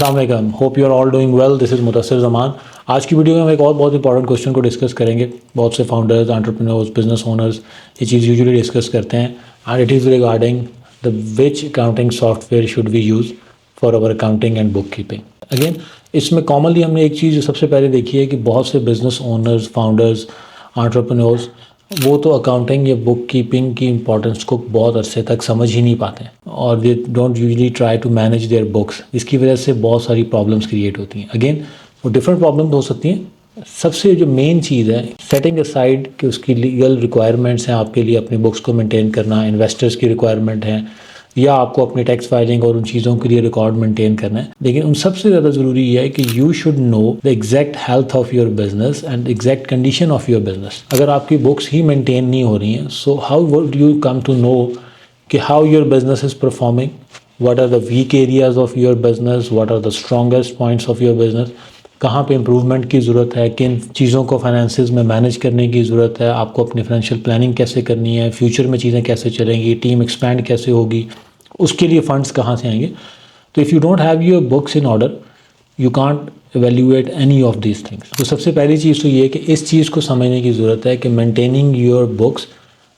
अस्सलाम वालेकुम, hope you are all doing well. This is Mudassir Zaman. आज की वीडियो में हम एक और बहुत इंपॉर्टेंट क्वेश्चन को डिस्कस करेंगे। बहुत से फाउंडर्स, एंटरप्रेन्योर्स, बिजनेस ओनर्स ये चीज़ यूजुअली डिस्कस करते हैं and it is regarding the which accounting software should we use for our accounting and book keeping. Again इसमें कॉमनली हमने एक चीज़ सबसे पहले देखी है कि बहुत से बिजनेस ओनर्स, फाउंडर्स, एंटरप्रेन्योर्स वो तो अकाउंटिंग या बुक कीपिंग की इंपॉर्टेंस को बहुत अरसे तक समझ ही नहीं पाते हैं और they don't usually try to manage their books. इसकी वजह से बहुत सारी प्रॉब्लम्स क्रिएट होती हैं। अगेन वो डिफरेंट प्रॉब्लम्स हो सकती हैं। सबसे जो मेन चीज़ है सेटिंग असाइड कि उसकी लीगल रिक्वायरमेंट्स हैं आपके लिए अपनी बुक्स को मेंटेन करना, इन्वेस्टर्स की रिक्वायरमेंट है या आपको अपनी टैक्स फाइलिंग और उन चीज़ों के लिए रिकॉर्ड मेंटेन करना है। लेकिन उन सबसे ज़्यादा ज़रूरी ये है कि you should know the exact health of your business and exact condition of your business. अगर आपकी बुक्स ही मेंटेन नहीं हो रही हैं, so how would you come to know कि how your business is performing, what are the weak areas of your business, what are the strongest points of your business, कहाँ पे इम्प्रूवमेंट की ज़रूरत है, किन चीज़ों को फाइनेंसिस में मैनेज करने की ज़रूरत है, आपको अपनी फाइनेंशियल प्लानिंग कैसे करनी है, फ्यूचर में चीज़ें कैसे चलेंगी, टीम एक्सपैंड कैसे होगी, उसके लिए फंड्स कहाँ से आएंगे। तो if you don't have your books in order you can't evaluate any of these things. तो सबसे पहली चीज़ तो ये है कि इस चीज़ को समझने की ज़रूरत है कि maintaining your books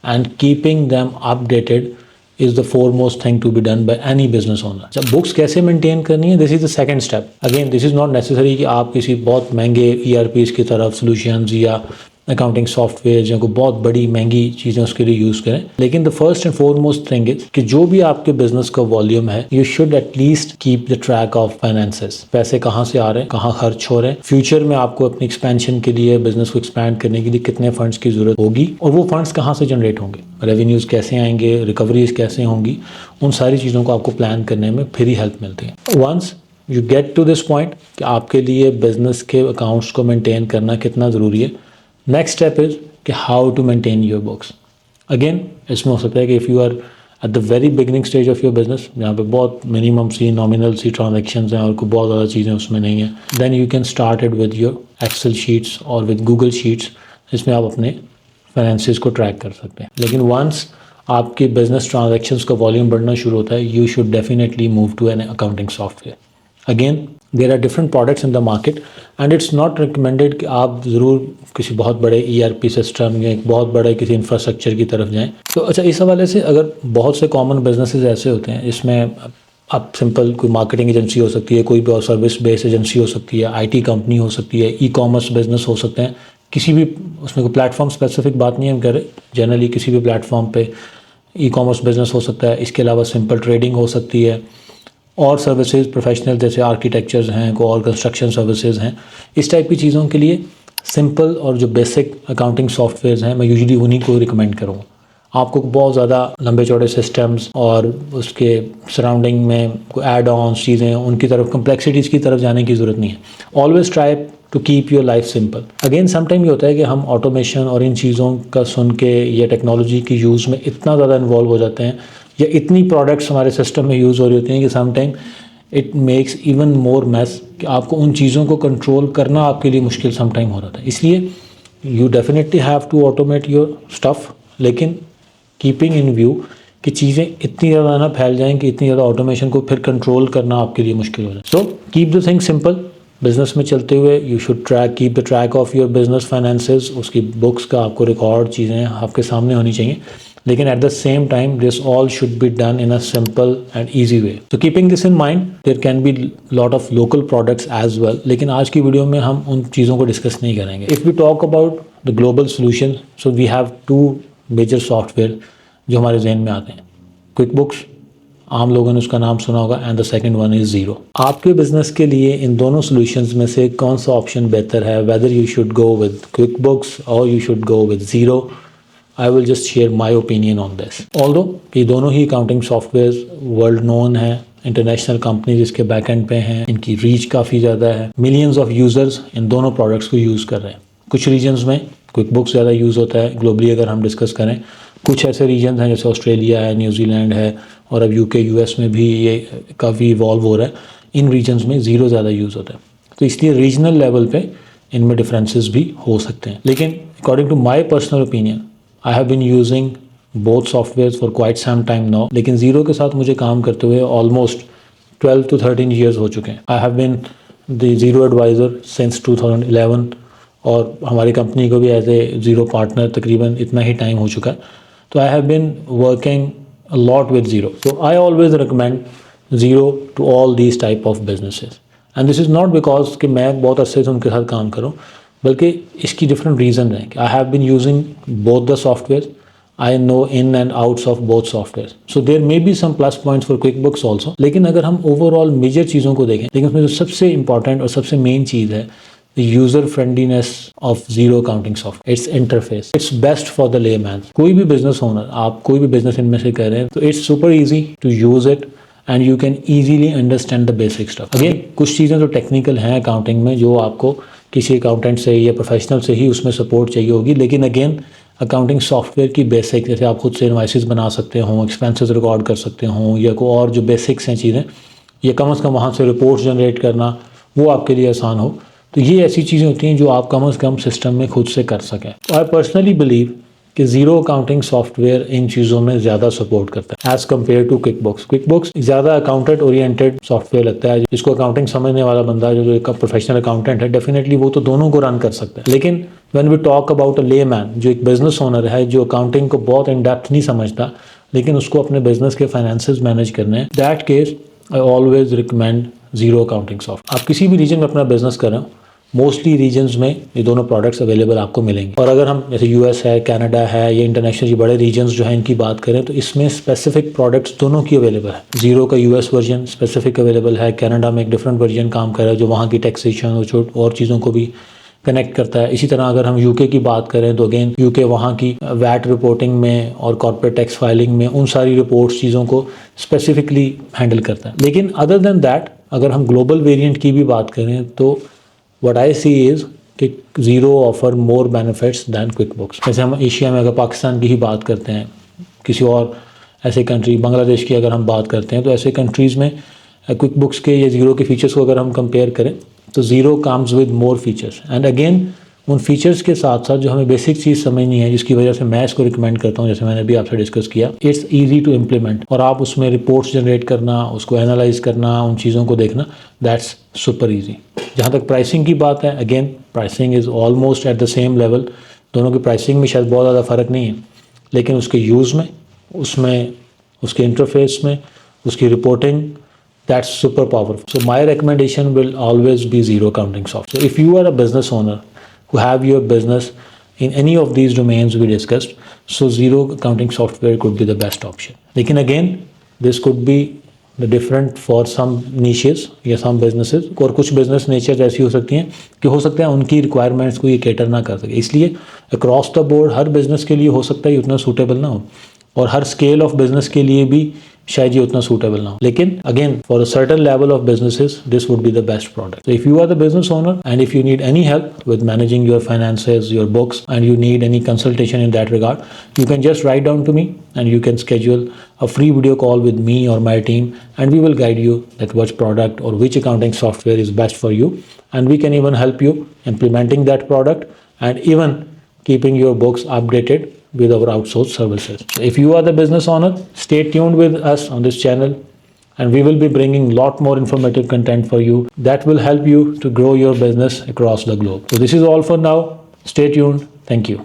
and keeping them updated is the foremost thing to be done by any business owner. जब बुक्स कैसे मेंटेन करनी है, this is the second step. Again this is not necessary कि आप किसी बहुत महंगे ERPs की तरफ सॉल्यूशंस या अकाउंटिंग सॉफ्टवेयर जो बहुत बड़ी महंगी चीज़ें उसके लिए यूज़ करें। लेकिन the first and foremost thing is कि जो भी आपके बिजनेस का वॉल्यूम है you should at least keep the track of finances. पैसे कहाँ से आ रहे हैं, कहाँ खर्च हो रहे हैं, फ्यूचर में आपको अपनी एक्सपेंशन के लिए, बिजनेस को एक्सपैंड करने के लिए कितने फंड्स की जरूरत होगी और वो फंड्स कहाँ से जनरेट होंगे, रेवेन्यूज़ कैसे आएंगे, रिकवरीज कैसे होंगी, उन सारी चीज़ों को आपको प्लान करने में फिर ही हेल्प मिलती है। Once you get to this point कि आपके लिए बिजनेस के अकाउंट्स को मेंटेन करना कितना ज़रूरी है, नेक्स्ट स्टेप इज़ कि how to maintain your books. Again इसमें हो सकता है कि if you are at the very beginning stage of your business जहाँ पे बहुत मिनिमम सी नॉमिनल सी ट्रांजेक्शन्स हैं और कोई बहुत ज़्यादा चीज़ें उसमें नहीं हैं, then you can start it with your excel sheets और विद गूगल शीट्स। इसमें आप अपने फाइनेंसिस को ट्रैक कर सकते हैं। लेकिन वंस आपकी बिजनेस ट्रांजेक्शन्स का वॉल्यूम बढ़ना शुरू होता है you should definitely move to an accounting software. Again there are different products in the market and it's not recommended कि आप ज़रूर किसी बहुत बड़े ERP सिस्टम या एक बहुत बड़े किसी इंफ्रास्ट्रक्चर की तरफ जाएं। तो अच्छा, इस हवाले से अगर बहुत से कॉमन बिजनेसेस ऐसे होते हैं इसमें आप सिंपल कोई मार्केटिंग एजेंसी हो सकती है, कोई भी सर्विस बेस्ड एजेंसी हो सकती है, IT कंपनी हो सकती है, E-कॉमर्स बिजनेस हो सकते हैं, किसी भी उसमें कोई प्लेटफॉर्म स्पेसिफिक बात नहीं हम कह रहे, जनरली किसी भी प्लेटफॉर्म पे E-कॉमर्स बिजनेस हो सकता है। इसके अलावा सिंपल ट्रेडिंग हो सकती है और सर्विसेज प्रोफेशनल जैसे आर्किटेक्चर्स हैं, को और कंस्ट्रक्शन सर्विसेज हैं। इस टाइप की चीज़ों के लिए सिंपल और जो बेसिक अकाउंटिंग सॉफ्टवेयर्स हैं मैं यूजुअली उन्हीं को रिकमेंड करूँगा। आपको बहुत ज़्यादा लंबे चौड़े सिस्टम्स और उसके सराउंडिंग में कोई एड ऑन्स चीज़ें उनकी तरफ कम्प्लेक्सिटीज़ की तरफ जाने की ज़रूरत नहीं है। Always try to keep your life simple. Again sometime ये होता है कि हम ऑटोमेशन और इन चीज़ों का सुन के या टेक्नोलॉजी की यूज़ में इतना ज़्यादा इन्वॉल्व हो जाते हैं या इतनी प्रोडक्ट्स हमारे सिस्टम में यूज़ हो रही होती हैं कि sometime it makes even more mess कि आपको उन चीज़ों को कंट्रोल करना आपके लिए मुश्किल समटाइम हो रहा था। इसलिए you definitely have to automate your stuff, लेकिन कीपिंग इन व्यू कि चीज़ें इतनी ज़्यादा ना फैल जाएं कि इतनी ज़्यादा ऑटोमेशन को फिर कंट्रोल करना आपके लिए मुश्किल हो जाए। So keep the thing simple. Business में चलते हुए you should keep the track of your business finances, उसकी बुक्स का आपको रिकॉर्ड चीज़ें आपके सामने होनी चाहिए, लेकिन at the same time this all should be done in a simple and easy way. तो keeping this in mind there can be lot of local products as well, लेकिन आज की वीडियो में हम उन चीज़ों को डिस्कस नहीं करेंगे। If we talk about the global solution, so we have 2 major software जो हमारे जहन में आते हैं। क्विक बुक्स, आम लोगों ने उसका नाम सुना होगा, and the second one is zero. आपके बिजनेस के लिए इन दोनों सॉल्यूशंस में से कौन सा ऑप्शन बेहतर है, whether you should go with QuickBooks और you should go with Xero, I will just share my opinion on this. Although ये दोनों ही अकाउंटिंग सॉफ्टवेयर वर्ल्ड नोन है, इंटरनेशनल कंपनीज इसके बैक एंड पे हैं, इनकी रीच काफ़ी ज़्यादा है, मिलियंस ऑफ यूज़र्स इन दोनों प्रोडक्ट्स को यूज़ कर रहे हैं। कुछ रीजन्स में क्विक बुक्स ज़्यादा यूज़ होता है ग्लोबली अगर हम डिस्कस करें। कुछ ऐसे रीजन हैं जैसे ऑस्ट्रेलिया है, न्यूजीलैंड है और अब UK US में भी ये काफ़ी इवॉल्व हो रहा है। इन रीजन्स में ज़ीरो ज़्यादा यूज़ होता है, तो इसलिए रीजनल लेवल पे इनमें डिफरेंसेस भी हो सकते हैं। लेकिन according to my personal opinion I have been using both software for quite some time now, लेकिन ज़ीरो के साथ मुझे काम करते हुए ऑलमोस्ट 12 to 13 years हो चुके हैं। I have been the Xero advisor since 2011 और हमारी कंपनी को भी एज ए ज़ीरो पार्टनर तकरीबन इतना ही टाइम हो चुका है। तो I have been working a lot with Zero. So I always recommend Zero to all these type of businesses. And this is not because कि मैं बहुत अच्छे से उनके साथ काम करूँ, बल्कि इसकी different reason है कि I have been using both the softwares. I know in and outs of both softwares. So there may be some plus points for QuickBooks also. लेकिन अगर हम overall major चीज़ों को देखें, लेकिन उसमें जो सबसे important और सबसे main चीज़ है the user friendliness of Zero accounting software, its interface, it's best for the layman. कोई भी business owner, आप कोई भी business इनमें से कर रहे हैं, तो it's super easy to use it and you can easily understand the basic stuff. Again, कुछ चीज़ें जो technical हैं accounting में जो आपको किसी accountant से या professional से ही उसमें support चाहिए होगी, लेकिन again अकाउंटिंग सॉफ्टवेयर की बेसिक, जैसे आप खुद से इनवाइसेस बना सकते हो, एक्सपेंसेस रिकॉर्ड कर सकते हो, या कोई और जो बेसिक्स हैं चीज़ें, या कम से कम वहाँ से रिपोर्ट्स जनरेट करना वो आपके लिए आसान हो, तो ये ऐसी चीज़ें होती हैं जो आप कम से कम सिस्टम में खुद से कर सकें। तो आई पर्सनली बिलीव कि ज़ीरो अकाउंटिंग सॉफ्टवेयर इन चीज़ों में ज़्यादा सपोर्ट करता है एज़ कम्पेयर टू क्विकबुक्स। क्विकबुक्स ज़्यादा अकाउंटेंट ओरिएंटेड सॉफ्टवेयर लगता है, जिसको अकाउंटिंग समझने वाला बंदा जो एक प्रोफेशनल अकाउंटेंट है, डेफिनेटली वो तो दोनों को रन कर सकता है। लेकिन when we talk about a layman, जो एक बिजनेस ओनर है, जो अकाउंटिंग को बहुत इन डेप्थ नहीं समझता, लेकिन उसको अपने बिजनेस के फाइनेंसेस मैनेज करने हैं, that case I always recommend zero accounting software. आप किसी भी रीजन में अपना बिजनेस कर रहे हो, मोस्टली रीजन्स में ये दोनों प्रोडक्ट्स अवेलेबल आपको मिलेंगे। और अगर हम जैसे यूएस है, कनाडा है, या इंटरनेशनल ये बड़े रीजन्स जो हैं इनकी बात करें, तो इसमें स्पेसिफिक प्रोडक्ट्स दोनों की अवेलेबल है। ज़ीरो का यूएस वर्जन स्पेसिफिक अवेलेबल है, कनाडा में एक डिफरेंट वर्जन काम कर रहा है जो वहाँ की टैक्सेशन और चीज़ों को भी कनेक्ट करता है। इसी तरह अगर हम यूके की बात करें तो अगेन यूके वहाँ की वैट रिपोर्टिंग में और कॉर्पोरेट टैक्स फाइलिंग में उन सारी रिपोर्ट्स चीज़ों को स्पेसिफिकली हैंडल करता है। लेकिन अदर देन दैट, अगर हम ग्लोबल वेरिएंट की भी बात करें तो what I see is कि Xero offer more benefits than QuickBooks. जैसे हम एशिया में अगर पाकिस्तान की ही बात करते हैं, किसी और ऐसे कंट्री, बांग्लादेश की अगर हम बात करते हैं, तो ऐसे कंट्रीज़ में क्विकबुक्स के या ज़ीरो के फीचर्स को अगर हम कंपेयर करें तो zero comes with more features. And again उन फीचर्स के साथ साथ जो हमें बेसिक चीज़ समझनी है, जिसकी वजह से मैं इसको रिकमेंड करता हूँ, जैसे मैंने अभी आपसे डिस्कस किया, इट्स ईजी टू इम्प्लीमेंट। और आप उसमें रिपोर्ट्स जनरेट करना, उसको एनालाइज करना, उन चीज़ों को देखना, दैट्स सुपर ईजी। जहाँ तक प्राइसिंग की बात है, again pricing is almost eight the same level. दोनों की प्राइसिंग में शायद बहुत ज़्यादा फ़र्क नहीं है, लेकिन उसके यूज़ में, उसमें उसके इंटरफेस में, उसकी reporting, that's super powerful. So my recommendation will always be Zero accounting software. So if you are a business owner who have your business in any of these domains we discussed, so Zero accounting software could be the best option. लेकिन again this could be the different for some niches या some businesses, और कुछ business natures ऐसी हो सकती हैं कि हो सकता है उनकी requirements को ये cater ना कर सके, इसलिए across the board her business के लिए हो सकता है ये उतना suitable ना हो, और हर scale of business के लिए भी शायद ये उतना सूटेबल ना हो। लेकिन again for a certain level of businesses this would be the best product. So if you are the business owner and if you need any help with managing your finances, your books, and you need any consultation in that regard, you can just write down to me and you can schedule a free video call with me or my team, and we will guide you that which product or which accounting software is best for you, and we can even help you implementing that product and even keeping your books updated with our outsourced services. If you are the business owner, stay tuned with us on this channel, and we will be bringing a lot more informative content for you that will help you to grow your business across the globe. So this is all for now. Stay tuned. Thank you.